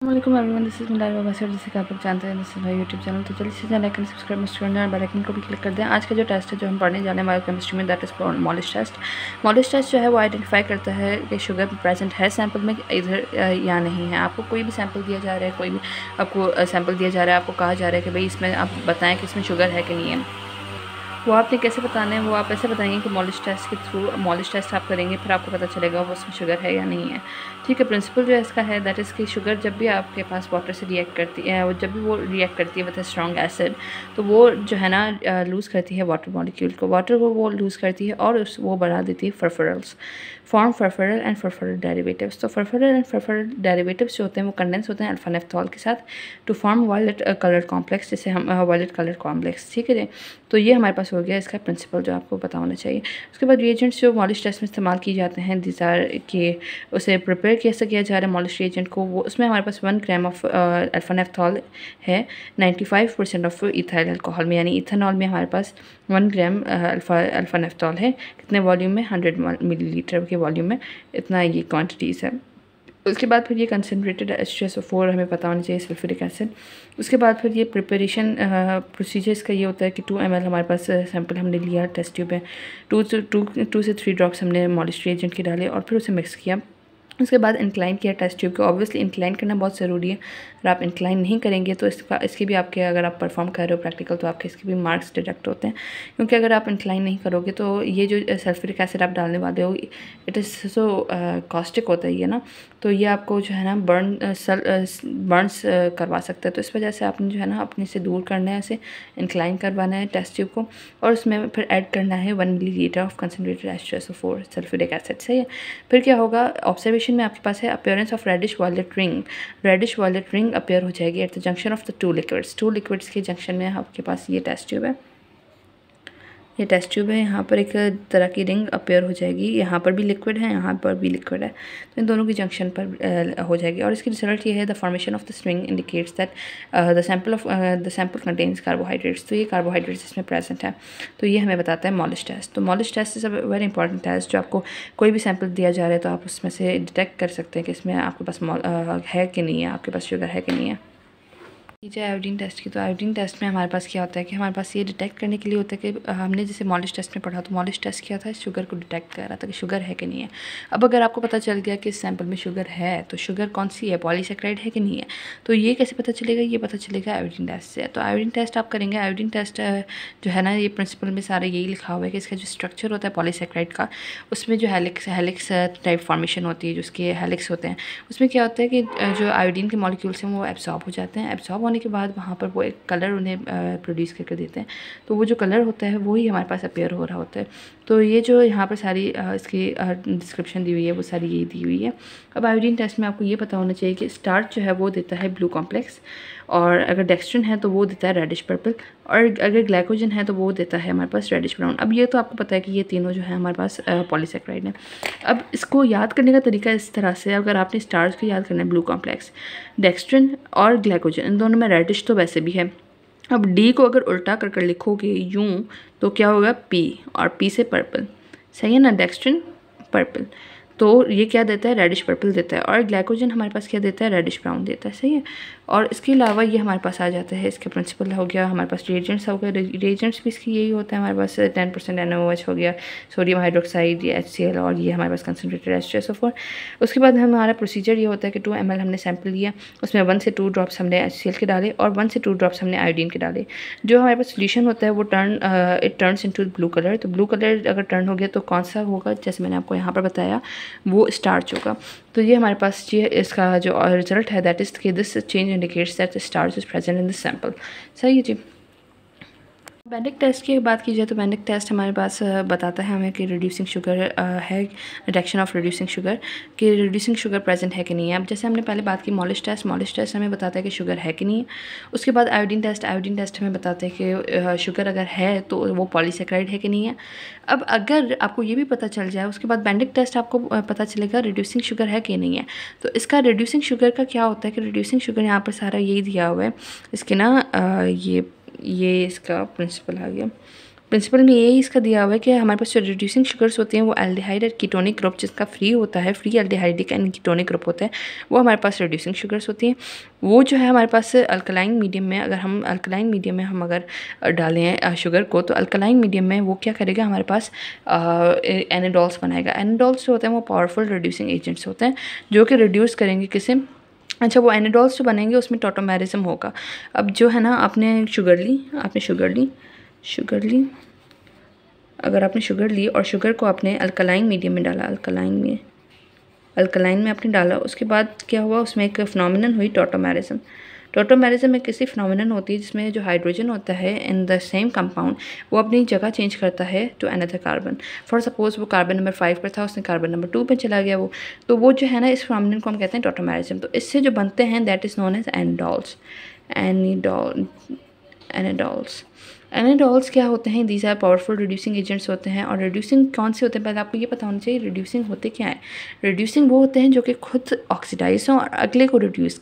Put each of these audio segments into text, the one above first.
वालेकुम everyone, this is मिलार Baba sir. जैसे कि आप लोग जानते हैं, this is my YouTube channel. तो जल्दी से लाइक एंड सब्सक्राइब मस्ट करना और बेल आइकन को भी क्लिक कर दें। आज का जो टेस्ट है जो हम पढ़ने जाने वाले केमिस्ट्री में, that is Molisch test. Molisch test जो है वो आइडेंटिफाई करता है कि शुगर प्रेजेंट है सैंपल में इधर या नहीं है। आपको कोई भी सैंपल दिया जा रहा है, कोई भी आपको सैंपल दिया जा रहा है, आपको कहा जा रहा है कि भाई इसमें आप बताएँ कि इसमें शुगर है कि नहीं है। वो आपने कैसे बताना है, वो आप ऐसे बताएंगे कि मॉलिश टेस्ट के थ्रू मॉलिश टेस्ट आप करेंगे, फिर आपको पता चलेगा वो उसमें शुगर है या नहीं है। ठीक है, प्रिंसिपल जो है इसका है दैट इज़ कि शुगर जब भी आपके पास वाटर से रिएक्ट करती है, वो जब भी वो रिएक्ट करती है विद स्ट्रॉन्ग एसिड, तो वो जो है ना लूज़ करती है वाटर मॉलिक्यूल को, वाटर को वो लूज़ करती है और वो बढ़ा देती है फरफरल्स, फॉर्म फरफरल एंड फरफरल डेरिवेटिव्स। तो फरफरल एंड फरफरल डेरिवेटिव्स जो होते हैं वो कंडेंस होते हैं अल्फा नेफ्थॉल के साथ to form violet colour complex, जिसे हम वायलेट कलर कॉम्प्लेक्स। ठीक है, तो ये हमारे पास हो गया इसका प्रिंसिपल जो आपको पता होना चाहिए। उसके बाद रिएजेंट्स जो मॉलिश टेस्ट में इस्तेमाल किए जाते हैं, दिजार के उसे प्रिपेयर कैसे किया जा रहा है मॉलिश रिएजेंट को, वो उसमें हमारे पास 1 ग्राम ऑफ अल्फा नेफ्थॉल है 95% ऑफ इथाइल अल्कोहल में, यानी इथेनॉल में हमारे पास 1 ग्राम अल्फा नेफ्थॉल है। कितने वॉल्यूम में? 100 मिलीलीटर के वॉल्यूम में इतना ये क्वान्टिटीज़ है। उसके बाद फिर ये कंसनट्रेटेड H2SO4 हमें पता होना चाहिए, सल्फ्यूरिक एसिड। उसके बाद फिर ये प्रिपरेशन प्रोसीजर इसका ये होता है कि 2 ml हमारे पास सैंपल हमने लिया टेस्ट ट्यूब में, 2 से 3 ड्रॉप्स हमने मॉलिश रिएजेंट के डाले और फिर उसे मिक्स किया। उसके बाद इंक्लाइन किया टेस्ट ट्यूब को। ऑब्वियसली इंक्लाइन करना बहुत ज़रूरी है, अगर आप इंक्लाइन नहीं करेंगे तो इसके भी आपके, अगर आप परफॉर्म कर रहे हो प्रैक्टिकल, तो आपके इसके भी मार्क्स डिडक्ट होते हैं, क्योंकि अगर आप इंक्लाइन नहीं करोगे तो ये जो सल्फ्यूरिक एसिड आप डालने वाले हो इट इज़ सो कॉस्टिक होता है ये ना, तो ये आपको जो है ना बर्न्स करवा सकता है। तो इस वजह से आपने जो है ना अपने से दूर करना है, इसे इंक्लाइन करवाना है टेस्ट ट्यूब को, और उसमें फिर ऐड करना है 1 millilitre of concentrated H2SO4 sulphuric acid. सही है, फिर क्या होगा, ऑब्जर्वेशन में आपके पास है appearance of reddish violet ring appear हो जाएगी at the junction of the two liquids के जंक्शन में आपके पास ये टेस्ट ट्यूब है, ये टेस्ट ट्यूब है। यहाँ पर एक तरह की रिंग अपीयर हो जाएगी, यहाँ पर भी लिक्विड है, यहाँ पर भी लिक्विड है, तो इन दोनों की जंक्शन पर हो जाएगी। और इसकी रिजल्ट ये है, the formation of the string indicates that the sample contains carbohydrates. तो ये कार्बोहाइड्रेट्स इसमें प्रेजेंट है, तो ये हमें बताता है मॉलिश टेस्ट। तो Molisch test is a very important test, जो आपको कोई भी सैंपल दिया जा रहा है तो आप उसमें से डिटेक्ट कर सकते हैं कि इसमें आपके पास है कि नहीं है, आपके पास शुगर है कि नहीं है। जो आयोडीन टेस्ट की, तो आयोडीन टेस्ट में हमारे पास क्या होता है कि हमारे पास ये डिटेक्ट करने के लिए होता है कि हमने जैसे मॉलिश टेस्ट में पढ़ा, तो मॉलिश टेस्ट क्या था, शुगर को डिटेक्ट कर रहा था कि शुगर है कि नहीं है। अब अगर आपको पता चल गया कि इस सैंपल में शुगर है, तो शुगर कौन सी है, पॉलीसैकेराइड है कि नहीं है, तो ये कैसे पता चलेगा, ये पता चलेगा आयोडीन टेस्ट से। तो आयोडीन टेस्ट आप करेंगे। आयोडीन टेस्ट जो है ना, ये प्रिंसिपल में सारा यही लिखा हुआ है कि इसका जो स्ट्रक्चर होता है पॉलीसैकेराइड का, उसमें जो हेलिक्स टाइप फॉर्मेशन होती है, जो उसके हेलिक्स होते हैं, उसमें क्या होता है कि जो आयोडीन के मॉलिक्यूल्स हैं वो एब्जॉर्ब हो जाते हैं। एब्जॉर्ब होने के बाद वहाँ पर वो एक कलर उन्हें प्रोड्यूस करके देते हैं, तो वो जो कलर होता है वही हमारे पास अपीयर हो रहा होता है। तो ये जो यहाँ पर सारी इसकी डिस्क्रिप्शन दी हुई है वो सारी यही दी हुई है। अब आयोडीन टेस्ट में आपको ये पता होना चाहिए कि स्टार्च जो है वो देता है ब्लू कॉम्प्लेक्स, और अगर डेक्स्ट्रिन है तो वो देता है रेडिश पर्पल, और अगर ग्लाइकोजन है तो वो देता है हमारे पास रेडिश ब्राउन। अब ये तो आपको पता है कि ये तीनों जो है हमारे पास पॉलीसैकेराइड है। अब इसको याद करने का तरीका इस तरह से, अगर आपने स्टार्च को याद करना है, ब्लू कॉम्प्लेक्स, डेक्स्ट्रिन और ग्लाइकोजन, इन दोनों में रेडिश तो वैसे भी है। अब डी को अगर उल्टा कर लिखोगे यूं, तो क्या होगा, पी, और पी से पर्पल। सही है ना, डेक्स्ट्रिन पर्पल, तो ये क्या देता है, रेडिश पर्पल देता है, और ग्लाइकोजन हमारे पास क्या देता है, रेडिश ब्राउन देता है। सही है, और इसके अलावा ये हमारे पास आ जाता है, इसके प्रिंसिपल हो गया, हमारे पास रिएजेंट्स हो गए। रिएजेंट्स भी इसकी यही होता है, हमारे पास 10% NaOH हो गया, सोडियम हाइड्रोक्साइड, ये HCl, और ये हमारे पास कंसनट्रेटेड H2SO4। उसके बाद हमारा प्रोसीजर ये होता है कि 2 ml हमने सैंपल लिया, उसमें 1 से 2 ड्रॉप्स हमने HCl के डाले और 1 से 2 ड्रॉप्स हमने आयोडीन के डाले। जो हमारे पास सोल्यूशन होता है वो it turns into blue colour. तो ब्लू कलर अगर टर्न हो गया तो कौन सा होगा, जैसे मैंने आपको यहाँ पर बताया, वो स्टार्च होगा। तो ये हमारे पास ये इसका जो रिजल्ट है, दैट इज़ कि this change indicates that starch is present in this sample. सही है जी। बेंडिक टेस्ट की बात की जाए तो बेंडिक टेस्ट हमारे पास बताता है हमें कि रिड्यूसिंग शुगर है, डिटेक्शन ऑफ रिड्यूसिंग शुगर, कि रिड्यूसिंग शुगर प्रेजेंट है कि नहीं है। अब जैसे हमने पहले बात की मॉलिश टेस्ट हमें बताता है कि शुगर है कि नहीं है। उसके बाद आयोडीन टेस्ट हमें बताता है कि शुगर अगर है तो वो पॉलीसैकेराइड है कि नहीं है। अब अगर आपको ये भी पता चल जाए, उसके बाद बेंडिक टेस्ट आपको पता चलेगा रिड्यूसिंग शुगर है कि नहीं है। तो इसका रिड्यूसिंग शुगर का क्या होता है कि रिड्यूसिंग शुगर यहाँ पर सारा यही दिया हुआ है, इसके ना ये इसका प्रिंसिपल आ गया। प्रिंसिपल में यही इसका दिया हुआ है कि हमारे पास जो रिड्यूसिंग शुगर्स होते हैं वो एल्डिहाइड और कीटोनिक ग्रुप जिसका फ्री होता है, free aldehydic and ketonic group होता है, वो हमारे पास रिड्यूसिंग शुगर्स होती हैं। वो जो है हमारे पास अल्कलाइन मीडियम में, अगर हम अल्कलाइन मीडियम में हम अगर डालें शुगर को, तो अल्कलाइन मीडियम में वो क्या करेगा, हमारे पास एनाडोल्स बनाएगा। एनाडोल्स जो होते हैं वो पावरफुल रिड्यूसिंग एजेंट्स होते हैं जो कि रिड्यूस करेंगे किसे, अच्छा वो एनाडोल्स जो बनेंगे उसमें टॉटोमेरिज्म होगा। अब जो है ना, आपने शुगर ली, अगर आपने शुगर ली और शुगर को आपने अल्कलाइन मीडियम में डाला, अल्कलाइन में आपने डाला, उसके बाद क्या हुआ, उसमें एक फिनोमिनन हुई टॉटोमेरिज्म। टॉटोमेरिज्म एक ऐसी फिनोमिनन होती है जिसमें जो हाइड्रोजन होता है इन द सेम कंपाउंड वो अपनी जगह चेंज करता है to another carbon. For suppose वो कार्बन नंबर 5 पर था, उसने कार्बन नंबर 2 पे चला गया वो, तो वो जो है ना, इस फिनोमिनन को हम कहते हैं टॉटोमेरिज्म। तो इससे जो बनते हैं that is known as enediols. Enediols क्या होते हैं, these are powerful reducing agents होते हैं। और रिड्यूसिंग कौन से होते हैं, पहले आपको ये पता होना चाहिए रिड्यूसिंग होते क्या है। रिड्यूसिंग वो होते हैं जो कि खुद ऑक्सीडाइज हों और अगले को रिड्यूस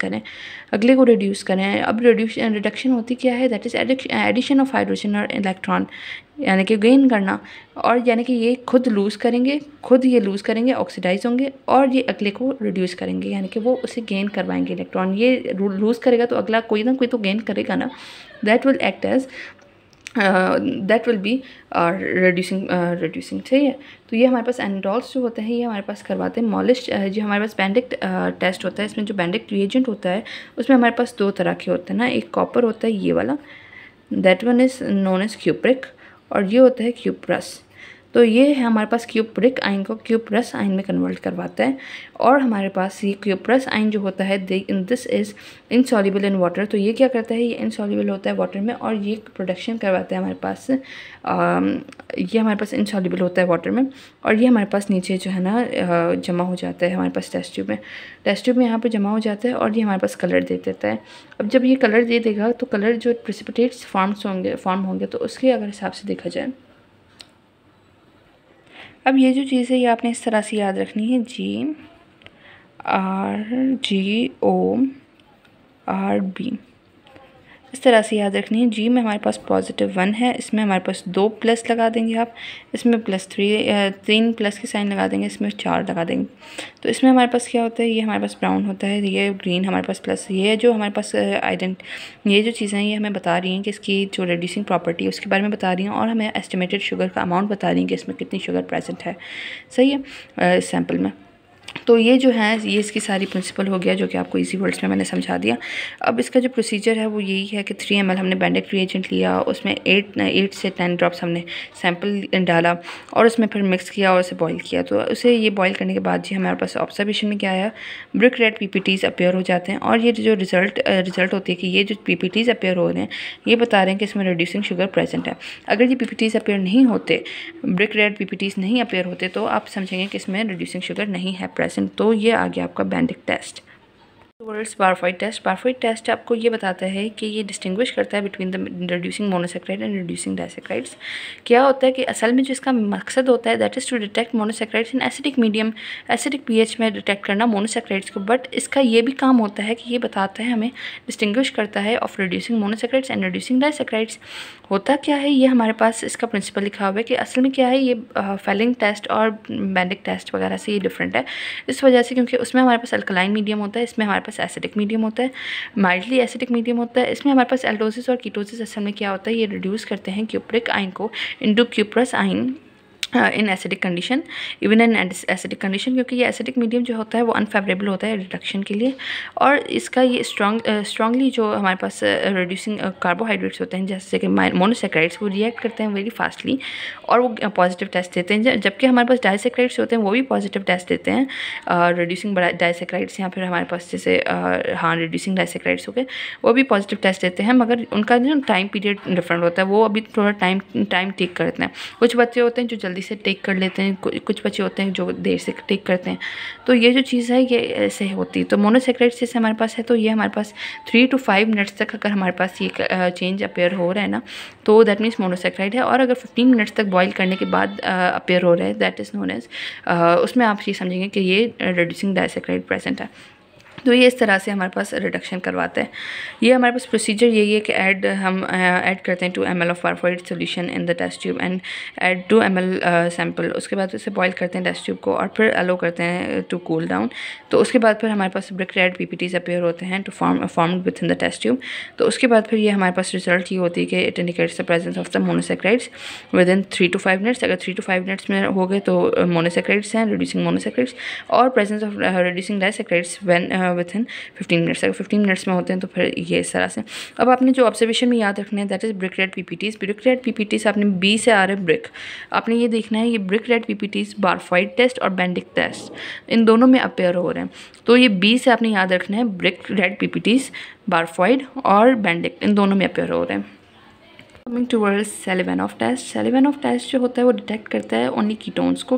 करें। अब रिडक्शन होती क्या है, that is addition of hydrogen और इलेक्ट्रॉन, यानी कि गेन करना। और यानी कि ये खुद लूज़ करेंगे, ऑक्सीडाइज होंगे और ये अगले को रिड्यूस करेंगे, यानी कि वो उसे गेन करवाएंगे इलेक्ट्रॉन। ये लूज़ करेगा तो अगला कोई ना कोई तो गेन करेगा ना, that will act as that will be reducing. ठीक है, तो ये हमारे पास एनाडोल्स जो होते हैं ये हमारे पास करवाते हैं मॉलिश। जो हमारे पास बेंडिक टेस्ट होता है, इसमें जो बेंडिक रिएजेंट होता है उसमें हमारे पास 2 तरह के होते हैं ना, एक कॉपर होता है ये वाला, that one is known as cupric, और ये होता है क्यूप्रस। तो ये है हमारे पास क्यूप्रिक आयन को क्यूप्रस आयन में कन्वर्ट करवाता है। और हमारे पास ये क्यूप्रस आयन जो होता है this is insoluble in water. तो ये क्या करता है, ये इनसॉल्युबल होता है वाटर में और ये प्रोडक्शन करवाता है हमारे पास, ये हमारे पास इनसॉल्युबल होता है वाटर में और ये हमारे पास नीचे जो है ना जमा हो जाता है हमारे पास टेस्ट ट्यूब में यहाँ पे जमा हो जाता है और ये हमारे पास कलर दे देता है। अब जब ये कलर दे देगा तो कलर जो प्रेसिपिटेट्स फॉर्म होंगे तो उसके अगर हिसाब से देखा जाए, अब ये जो चीज़ है ये आपने इस तरह से याद रखनी है, GRGORB, इस तरह से याद रखनी है। जी में हमारे पास +1 है, इसमें हमारे पास 2 प्लस लगा देंगे आप, इसमें +3 प्लस के साइन लगा देंगे, इसमें 4 लगा देंगे। तो इसमें हमारे पास क्या होता है, ये हमारे पास ब्राउन होता है, ये ग्रीन हमारे पास प्लस, ये जो हमारे पास ये जो चीज़ें हैं ये हमें बता रही हैं कि इसकी जो रिड्यूसिंग प्रॉपर्टी है उसके बारे में बता रही हैं और हमें एस्टिमेटेड शुगर का अमाउंट बता रही हैं कि इसमें कितनी शुगर प्रेजेंट है। सही है, सैम्पल में। तो ये जो है ये इसकी सारी प्रिंसिपल हो गया जो कि आपको इजी वर्ड्स में मैंने समझा दिया। अब इसका जो प्रोसीजर है वो यही है कि 3 ml हमने बेंडिक रिएजेंट लिया, उसमें 8 से 10 ड्रॉप्स हमने सैंपल डाला और उसमें फिर मिक्स किया और उसे बॉईल किया। तो उसे ये बॉईल करने के बाद जी हमारे पास ऑब्जर्वेशन में क्या आया, ब्रिक रेड PPTs अपीयर हो जाते हैं और ये जो रिजल्ट होती है कि ये जो PPTs अपीयर हो रहे हैं ये बता रहे हैं कि इसमें रिड्यूसिंग शुगर प्रेजेंट है। अगर ये PPTs अपीयर नहीं होते, ब्रिक रेड PPTs नहीं अपीयर होते तो आप समझेंगे कि इसमें रिड्यूसिंग शुगर नहीं है प्रेजेंट। तो ये आ गया आपका बेंडिक टेस्ट। वर्ड्स बारफाइड टेस्ट आपको ये बताता है कि ये डिस्टिंग्विश करता है between the reducing monosaccharide and reducing disaccharides. क्या होता है कि असल में जो इसका मकसद होता है that is to detect monosaccharides in acidic medium, acidic pH में डिटेक्ट करना मोनोसेक्राइड्स को। बट इसका ये भी काम होता है कि ये बताता है हमें डिस्टिंग्विश करता है of reducing monosaccharides and reducing disaccharides. होता क्या है, ये हमारे पास इसका प्रिंसिपल लिखा हुआ है कि असल में क्या है, ये फेलिंग टेस्ट और बेंडिक टेस्ट वगैरह से ये डिफरेंट है इस वजह से क्योंकि उसमें हमारे पास अल्कलाइन मीडियम होता है, इसमें हमारे पास एसिडिक मीडियम होता है, माइल्डली एसिडिक मीडियम होता है। इसमें हमारे पास एल्डोसिस और कीटोसिस असल में क्या होता है, ये रिड्यूस करते हैं क्यूप्रिक आयन को into cuprous ion in acidic condition, even in acidic condition, क्योंकि ये एसिडिक मीडियम जो होता है वो अनफेवरेबल होता है रिडक्शन के लिए। और इसका ये स्ट्रांगली जो हमारे पास रिड्यूसिंग कार्बोहाइड्रेट्स होते हैं जैसे कि मोनोसेक्राइड्स वो रिएक्ट करते हैं वेरी फास्टली और वो पॉजिटिव टेस्ट देते हैं, जबकि हमारे पास डाइसेक्राइड्स होते हैं वो भी पॉजिटिव टेस्ट देते हैं। रिड्यूसिंग डाइसेक्राइड्स या फिर हमारे पास जैसे रिड्यूसिंग डाइसेक्राइड्स हो गए वो भी पॉजिटिव टेस्ट देते हैं, मगर उनका जो टाइम पीरियड डिफरेंट होता है, वो अभी थोड़ा टाइम टेक करते हैं। कुछ बच्चे होते हैं जो जल्दी से टेक कर लेते हैं, कुछ बच्चे होते हैं जो देर से टेक करते हैं। तो ये जो चीज़ है ये ऐसे होती है। तो मोनोसेक्राइड्स जैसे हमारे पास है तो ये हमारे पास 3 to 5 मिनट्स तक अगर हमारे पास ये चेंज अपेयर हो रहा है ना तो दैट मीन्स मोनोसेक्राइड है। और अगर 15 मिनट्स तक बॉईल करने के बाद अपेयर हो रहा है दैट इज़ नोन एज उसमें आप ये समझेंगे कि ये रिड्यूसिंग डाइसेक्राइड प्रेजेंट है। तो ये इस तरह से हमारे पास रिडक्शन करवाता है। ये हमारे पास प्रोसीजर यही है कि हम ऐड करते हैं 2 ml of Barfoed solution in the test tube and add 2 ml sample. उसके बाद उसे बॉयल करते हैं टेस्ट ट्यूब को और फिर अलो करते हैं टू कूल डाउन। तो उसके बाद फिर हमारे पास ब्रिक रेड PPTs अपीयर होते हैं to formed with in the test tube. तो उसके बाद फिर ये हमारे पास रिजल्ट ये होती है कि it indicates the presence of the monosaccharides with in 3 to 5 minutes. अगर 3 to 5 मिनट्स में हो गए तो मोनोसैकेराइड्स हैं, रिड्यूसिंग मोनोसैकेराइड्स, और presence of reducing disaccharides when with in 15 minutes. अगर 15 मिनट्स में होते हैं तो फिर ये इस तरह से। अब आपने जो ऑब्जर्वेशन में याद रखना है that is brick red PPTs। Brick red PPTs आपने B से आ रहे ब्रिक, आपने ये देखना है ये ब्रिक रेड PPTs बारफाइड टेस्ट और बेंडिक टेस्ट इन दोनों में अपेयर हो रहे हैं। तो ये B से आपने याद रखना है ब्रिक रेड PPTs बारफाइड और बेंडिक इन दोनों में अपेयर हो रहे हैं। Coming towards Seliwanoff test. Seliwanoff test जो होता है वो डिटेक्ट करता है ओनली कीटोन्स को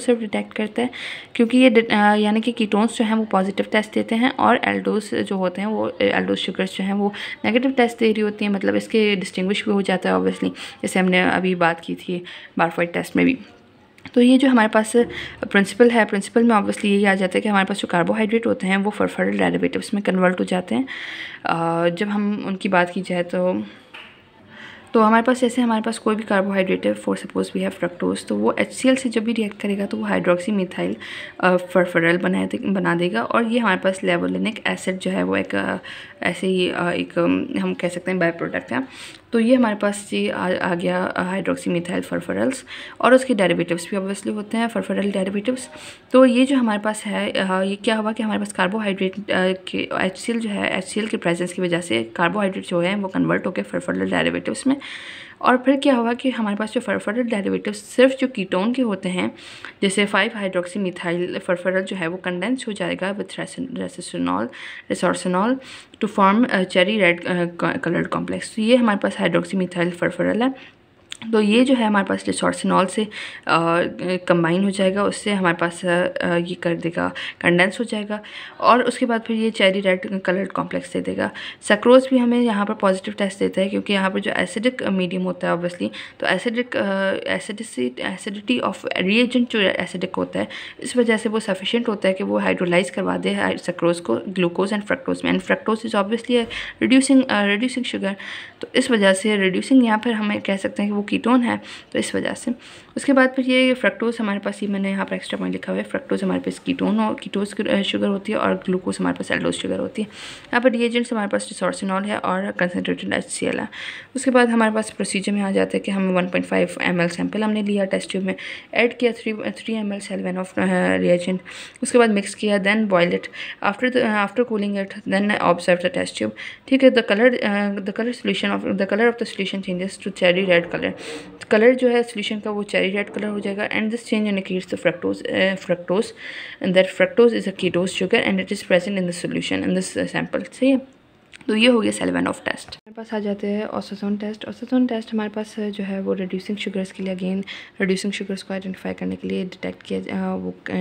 सिर्फ डिटेक्ट करता है, क्योंकि ये यानी कि कीटोन्स जो हैं वो पॉजिटिव टेस्ट देते हैं और एल्डोस जो होते हैं वो एल्डोस शुगर्स जो हैं वो नेगेटिव टेस्ट दे रही होती हैं। मतलब इसके डिस्टिंग्विश भी हो जाता है ऑब्वियसली, जैसे हमने अभी बात की थी बारफाइड टेस्ट में भी। तो ये जो हमारे पास प्रिंसिपल है, प्रिंसिपल में ऑब्वियसली यही आ जाता है कि हमारे पास जो कार्बोहाइड्रेट होते हैं वो फर्फरल डेरिवेटिव्स में कन्वर्ट हो जाते हैं। जब हम उनकी बात की जाए तो हमारे पास जैसे हमारे पास कोई भी कार्बोहाइड्रेट है, for suppose we have fructose, तो वो HCl से जब भी रिएक्ट करेगा तो वो हाइड्रोक्सी मिथाइल फर्फरल बना देगा। और ये हमारे पास लेवोलिनिक एसिड जो है वो एक ऐसे ही एक हम कह सकते हैं बाय प्रोडक्ट है। तो ये हमारे पास ये आ गया हाइड्रोक्सी मिथाइल फर्फरल्स, और उसके डेरिवेटिव्स भी ऑब्वियसली होते हैं फर्फरल डेरिवेटिव्स। तो ये जो हमारे पास है ये क्या हुआ कि हमारे पास कार्बोहाइड्रेट के HCl जो है, HCl के प्रेजेंस की वजह से कार्बोहाइड्रेट जो है वो कन्वर्ट होकर फर्फरल डेरिवेटिव्स में। और फिर क्या हुआ कि हमारे पास जो फर्फरल डेरिवेटिव्स सिर्फ जो कीटोन के होते हैं, जैसे 5 हाइड्रोक्सी मिथाइल फर्फरल जो है वो कंडेंस हो जाएगा with resorcinol to form cherry red coloured complex. तो ये हमारे पास हाइड्रोक्सी मिथाइल फर्फरल है। तो ये जो है हमारे पास रिसोर्सिनॉल से कंबाइन हो जाएगा, उससे हमारे पास ये कर देगा कंडेंस हो जाएगा, और उसके बाद फिर ये चेरी रेड कलर्ड कॉम्प्लेक्स दे देगा। सक्रोज भी हमें यहाँ पर पॉजिटिव टेस्ट देता है, क्योंकि यहाँ पर जो एसिडिक मीडियम होता है ऑब्वियसली, तो एसिडिटी ऑफ रिएजेंट जो एसिडिक होता है, इस वजह से वो सफिशिएंट होता है कि वो हाइड्रोलाइज करवा दे सक्रोज को ग्लूकोज एंड फ्रक्टोज में। And fructose is obviously reducing sugar, तो इस वजह से रिड्यूसिंग यहाँ पर हमें कह सकते हैं कि वो कीटोन है, तो इस वजह से। उसके बाद फिर ये फ्रक्टोज हमारे पास, ये मैंने यहाँ पर एक्स्ट्रा पॉइंट लिखा हुआ है, फ्रक्टोज हमारे पास कीटोज शुगर होती है और ग्लूकोज हमारे पास एल्डोज शुगर होती है। यहाँ पर रिएजेंट्स हमारे पास रिसोर्सिनॉल है और कंसनट्रेटेड HCl है। उसके बाद हमारे पास प्रोसीजर में आ जाता है कि हम 1.5 ml सैंपल हमने लिया टेस्ट ट्यूब में, ऐड किया 3 ml सेलिवानोफ रिएजेंट, उसके बाद मिक्स किया, then boil it, after cooling it, then observe the test tube. ठीक है, the colour of the solution changes to cherry red colour जो है सोल्यूशन का वो चेरी रेड कलर हो जाएगा। And this change indicates the fructose and that fructose is a कीटोज sugar and it is present in the solution in this sample. सही है, तो ये हो गया सेलिवानोफ टेस्ट। हमारे पास आ जाते हैं ऑसोजोन टेस्ट। ऑसोजोन टेस्ट हमारे पास जो है वो रिड्यूसिंग शुगर्स के लिए, अगेन रिड्यूसिंग शुगर्स को आइडेंटिफाई करने के लिए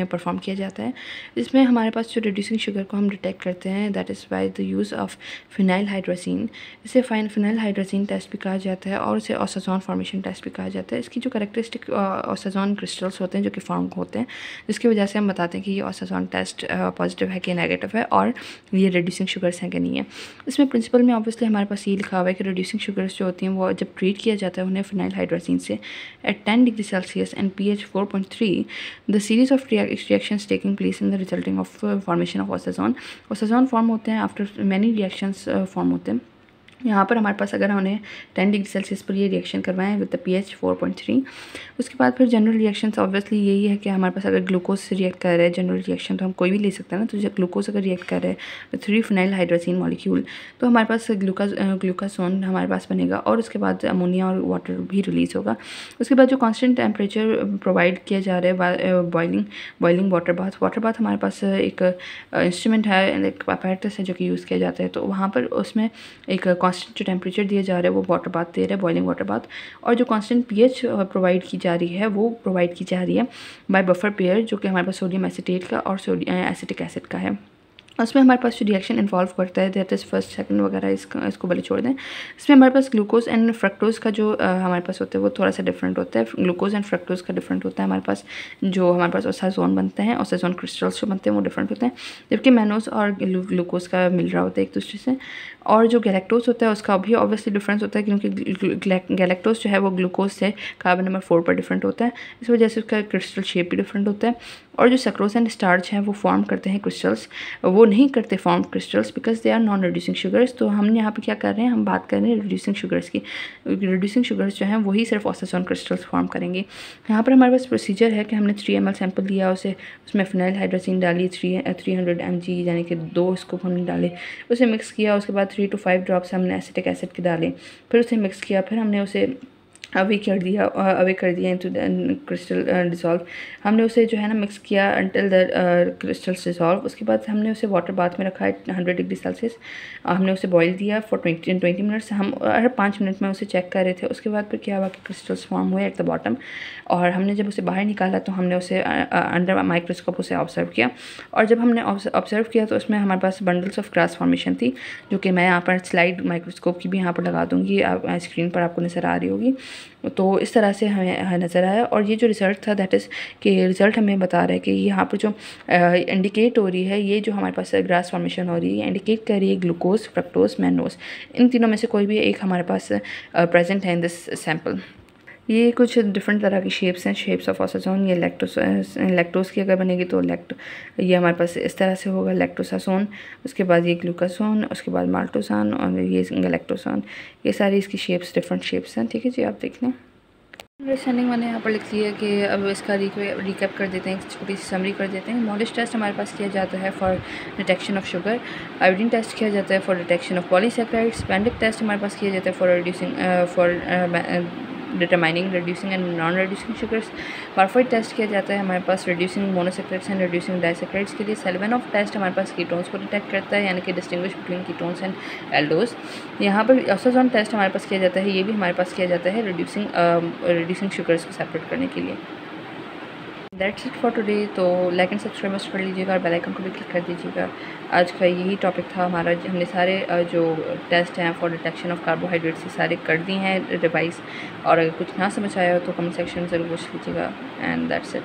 परफॉर्म किया जाता है। इसमें हमारे पास जो रिड्यूसिंग शुगर को हम डिटेक्ट करते हैं that is by the use of phenyl hydrazine. इसे फिनाइल हाइड्रोजीन टेस्ट भी कहा जाता है और इसे ऑसोजोन फॉर्मेशन टेस्ट भी कहा जाता है। इसकी जो कैरेक्टरिस्टिक ऑसोजोन क्रिस्टल्स होते हैं जो कि फॉर्म होते हैं, जिसकी वजह से हम बताते हैं कि ये ऑसोजोन टेस्ट पॉजिटिव है कि नेगेटिव है और ये रिड्यूसिंग शुगर्स हैं कि नहीं है। इसमें प्रिंसिपल में ऑब्वियसली हमारे पास ये लिखा हुआ है कि रिड्यूसिंग शुगर्स जो होती हैं वो जब ट्रीट किया जाता है उन्हें फिनाइल हाइड्रोजीन से at 10 degree Celsius and pH 4.3 the series of reactions taking place in the resulting of formation of osazone फॉर्म होते हैं आफ्टर मैनी रिएक्शंस फॉर्म होते हैं। यहाँ पर हमारे पास अगर हमने 10 डिग्री सेल्सियस पर ये रिएक्शन करवाएं विद द pH 4.3, उसके बाद फिर जनरल रिएक्शंस ऑब्वियसली यही है कि हमारे पास अगर ग्लूकोज से रिएक्ट कर रहे हैं जनरल रिएक्शन, तो हम कोई भी ले सकते हैं ना। तो जब ग्लूकोज अगर रिएक्ट कर रहे हैं विद 3 फिनाइल हाइड्रोजीन मॉलिक्यूल, तो हमारे पास ग्लूकासोन हमारे पास बनेगा और उसके बाद अमोनिया और वाटर भी रिलीज़ होगा। उसके बाद जो कॉन्स्टेंट टेम्परेचर प्रोवाइड किया जा रहा है बॉइलिंग वाटर बाथ हमारे पास एक इंस्ट्रूमेंट है, एक अपैरेटस है जो कि यूज़ किया जाता है। तो वहाँ पर उसमें एक जो टेम्परेचर दिया जा रहा है वो वाटर बाथ दे रहा है, बॉइलिंग वाटर बाथ, और जो कांस्टेंट pH प्रोवाइड की जा रही है वो प्रोवाइड की जा रही है बाय बफर पेयर जो कि हमारे पास सोडियम एसीटेट का और एसिटिक एसिड का है। उसमें हमारे पास जो रिएक्शन इन्वॉल्व करता है दैट इज़ फर्स्ट सेकंड वगैरह, इसको भले छोड़ दें। इसमें हमारे पास ग्लूकोज एंड फ्रक्टोज़ का जो हमारे पास होता है वो थोड़ा सा डिफरेंट होता है। ग्लूकोज एंड फ्रक्टोज़ का डिफरेंट होता है हमारे पास। जो हमारे पास ओसाजोन बनते हैं, ओसाजोन क्रिस्टल्स जो बनते हैं वो डिफरेंट होते हैं, जबकि मैनोज और ग्लूकोज का मिल रहा होता है एक दूसरे से। और जो गैलेक्टोज होता है उसका भी ऑब्वियसली डिफरेंस होता है, क्योंकि गैलेक्टोज जो है वो ग्लूकोज से कार्बन नंबर 4 पर डिफरेंट होता है, इस वजह से उसका क्रिस्टल शेप भी डिफरेंट होता है। और जो सक्रोज एंड स्टार्च हैं वो फॉर्म करते हैं क्रिस्टल्स, वो नहीं करते form crystals because they are non reducing sugars. तो हम यहाँ पे क्या कर रहे हैं, हम बात कर रहे हैं रिड्यूसिंग शुगर्स की। रिड्यूसिंग शुगर्स जो हैं वही सिर्फ ओसाजोन क्रिस्टल्स फॉर्म करेंगे। यहाँ पर हमारे पास प्रोसीजर है कि हमने 3 ml सैंपल लिया, उसमें फिनाइल हाइड्रोसिन डाली 300 mg, यानी कि 2 स्कूप हमने डाले, उसे मिक्स किया। उसके बाद 3 to 5 ड्रॉप्स हमने एसिटिक एसिड के डाले, फिर उसे मिक्स किया, फिर हमने उसे अवे कर दिया इनटू द क्रिस्टल डिज़ोल्व। हमने उसे जो है ना मिक्स किया अंटिल द क्रिस्टल्स डिज़ोल्व। उसके बाद हमने उसे वाटर बाथ में रखा 100 डिग्री सेल्सियस। हमने उसे बॉईल दिया फॉर 20 मिनट्स। हम हर 5 मिनट में उसे चेक कर रहे थे। उसके बाद फिर क्या हुआ कि क्रिस्टल्स फॉर्म हुए एट द बॉटम, और हमने जब उसे बाहर निकाला तो हमने उसे अंडर माइक्रोस्कोप उसे ऑब्जर्व किया। और जब हमने ऑब्जर्व किया तो उसमें हमारे पास बंडल्स ऑफ ग्रास फॉर्मेशन थी, जो कि मैं यहाँ पर स्लाइड माइक्रोस्कोप की भी यहाँ पर लगा दूँगी, आप स्क्रीन पर आपको नज़र आ रही होगी। तो इस तरह से हमें नज़र आया। और ये जो रिज़ल्ट था दैट इज़ कि रिज़ल्ट हमें बता रहा है कि यहाँ पर जो इंडिकेट हो रही है, ये जो हमारे पास ग्रास फॉर्मेशन हो रही है, इंडिकेट कर रही है ग्लूकोज, फ्रक्टोज, मैनोज, इन तीनों में से कोई भी एक हमारे पास प्रेजेंट है इन दिस सैम्पल। ये कुछ डिफरेंट तरह की शेप्स हैं, शेप्स ऑफ ओसाजोन। ये लैक्टोज की अगर बनेगी तो ये हमारे पास इस तरह से होगा लैक्टोसाजोन, उसके बाद ये ग्लूकाजोन, उसके बाद माल्टोजान, और ये गैलेक्टोजान। ये सारी इसकी शेप्स डिफरेंट शेप्स हैं। ठीक है जी, आप देख लें। अंडरस्टैंडिंग मैंने यहाँ पर लिख लिया कि अब इसका रिकैप कर देते हैं, छोटी सी समरी कर देते हैं। मॉलिश टेस्ट हमारे पास किया जाता है for detection of sugar. Iodine test किया जाता है for detection of polysaccharides. Benedict test हमारे पास किया जाता है for determining reducing and non reducing sugars. Barfoed test किया जाता है हमारे पास reducing monosaccharides and reducing disaccharides के लिए। सेल्वेनॉफ टेस्ट हमारे पास कीटोन्स को डिटेक्ट करता है, यानी कि distinguish between ketones and aldose. यहाँ पर ओसाजोन टेस्ट हमारे पास किया जाता है, ये भी हमारे पास किया जाता है रिड्यूसिंग शुगर्स को सेपरेट करने के लिए। That's it for today. तो लाइक एंड सब्सक्राइब मस्ट कर लीजिएगा और बेल आइकन को भी क्लिक कर दीजिएगा। आज का यही टॉपिक था हमारा। हमने सारे जो टेस्ट हैं फॉर डिटेक्शन ऑफ कार्बोहाइड्रेट से सारे कर दिए हैं रिवाइज, और अगर कुछ ना समझ आया हो तो कमेंट सेक्शन में ज़रूर पूछ लीजिएगा। And that's it.